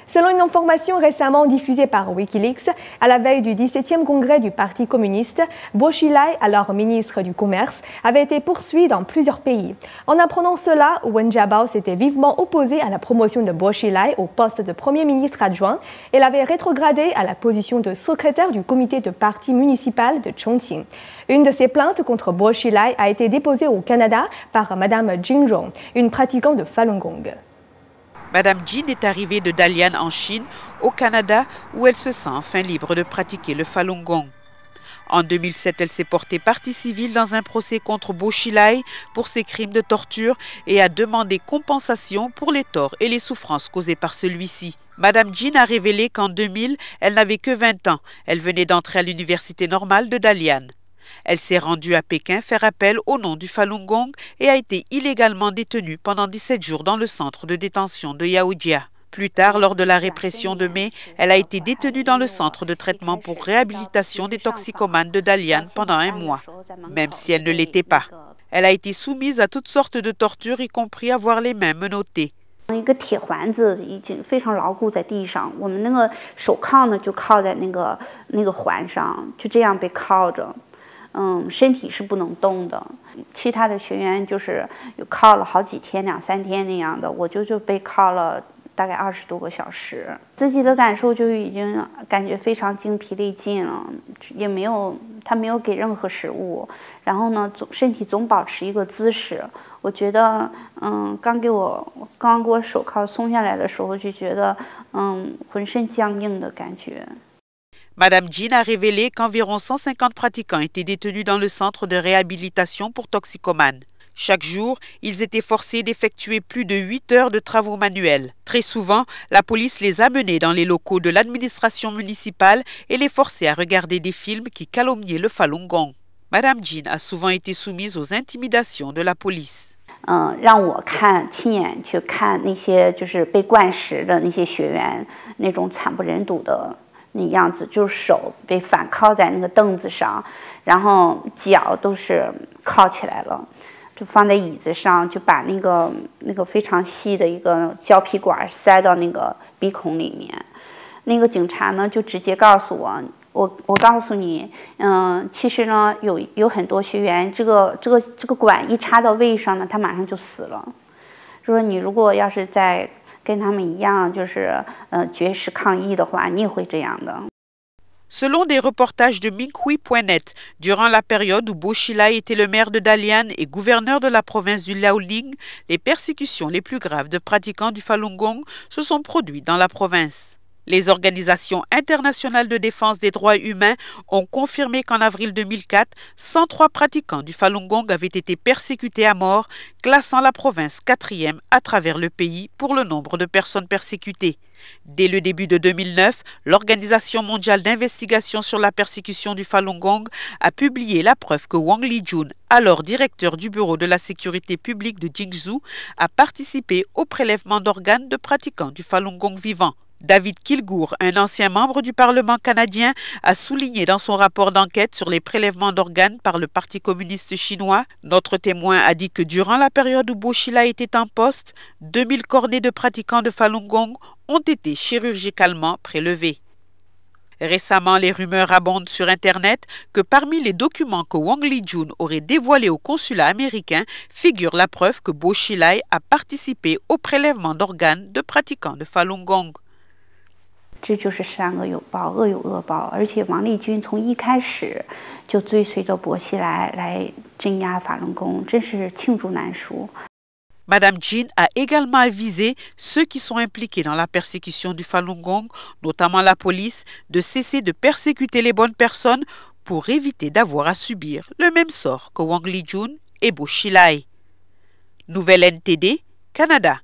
Selon une information récemment diffusée par Wikileaks, à la veille du 17e congrès du Parti communiste, Bo Xilai, alors ministre du Commerce, avait été poursuivi dans plusieurs pays. En apprenant cela, Wen Jiabao s'était vivement opposé à la promotion de Bo Xilai au poste de Premier ministre adjoint et l'avait rétrogradé à la position de secrétaire du comité de parti municipal de Chongqing. Une de ces plaintes contre Bo Xilai a été déposée au Canada par Madame Jin Rong, une pratiquante de Falun Gong. Madame Jin est arrivée de Dalian en Chine, au Canada, où elle se sent enfin libre de pratiquer le Falun Gong. En 2007, elle s'est portée partie civile dans un procès contre Bo Xilai pour ses crimes de torture et a demandé compensation pour les torts et les souffrances causées par celui-ci. Madame Jin a révélé qu'en 2000, elle n'avait que 20 ans. Elle venait d'entrer à l'université normale de Dalian. Elle s'est rendue à Pékin faire appel au nom du Falun Gong et a été illégalement détenue pendant 17 jours dans le centre de détention de Yaojia. Plus tard, lors de la répression de mai, elle a été détenue dans le centre de traitement pour réhabilitation des toxicomanes de Dalian pendant 1 mois, même si elle ne l'était pas. Elle a été soumise à toutes sortes de tortures, y compris avoir les mains menottées. 一个铁环子已经非常牢固在地上，我们那个手铐呢就铐在那个环上，就这样被铐着。身体是不能动的。其他的学员就是有铐了好几天，2、3天那样的，我就被铐了大概20多个小时。自己的感受就已经感觉非常精疲力尽了，也没有他没有给任何食物，然后呢身体总保持一个姿势。我觉得刚给我手铐松下来的时候就觉得浑身僵硬的感觉。 Madame Jin a révélé qu'environ 150 pratiquants étaient détenus dans le centre de réhabilitation pour toxicomanes. Chaque jour, ils étaient forcés d'effectuer plus de 8 heures de travaux manuels. Très souvent, la police les amenait dans les locaux de l'administration municipale et les forçait à regarder des films qui calomniaient le Falun Gong. Madame Jin a souvent été soumise aux intimidations de la police. 让我亲眼去看那些就是被灌食的那些学员，那种惨不忍睹的。 那样子，就是手被反铐在那个凳子上，然后脚都是铐起来了，就放在椅子上，就把那个非常细的一个胶皮管塞到那个鼻孔里面。那个警察呢，就直接告诉我告诉你，其实呢有很多学员，这个管一插到胃上呢，他马上就死了。就说你如果要是在 跟他们一样，就是绝食抗议的话，你也会这样的。 Selon des reportages de Minghui.net, durant la période où Bo Xilai était le maire de Dalian et gouverneur de la province du Liaoning, les persécutions les plus graves de pratiquants du Falun Gong se sont produites dans la province. Les organisations internationales de défense des droits humains ont confirmé qu'en avril 2004, 103 pratiquants du Falun Gong avaient été persécutés à mort, classant la province 4e à travers le pays pour le nombre de personnes persécutées. Dès le début de 2009, l'Organisation mondiale d'investigation sur la persécution du Falun Gong a publié la preuve que Wang Lijun, alors directeur du bureau de la sécurité publique de Jingzhou, a participé au prélèvement d'organes de pratiquants du Falun Gong vivants. David Kilgour, un ancien membre du Parlement canadien, a souligné dans son rapport d'enquête sur les prélèvements d'organes par le Parti communiste chinois. Notre témoin a dit que durant la période où Bo Xilai était en poste, 2000 cornets de pratiquants de Falun Gong ont été chirurgicalement prélevés. Récemment, les rumeurs abondent sur Internet que parmi les documents que Wang Lijun aurait dévoilés au consulat américain figure la preuve que Bo Xilai a participé au prélèvement d'organes de pratiquants de Falun Gong. 这就是善恶有报，恶有恶报。而且王立军从一开始就追随着薄熙来镇压法轮功，真是罄竹难书。 Madame Jin a également avisé ceux qui sont impliqués dans la persécution du Falun Gong, notamment la police, de cesser de persécuter les bonnes personnes pour éviter d'avoir à subir le même sort que Wang Lijun et Bo Xilai. Nouvelle NTD, Canada.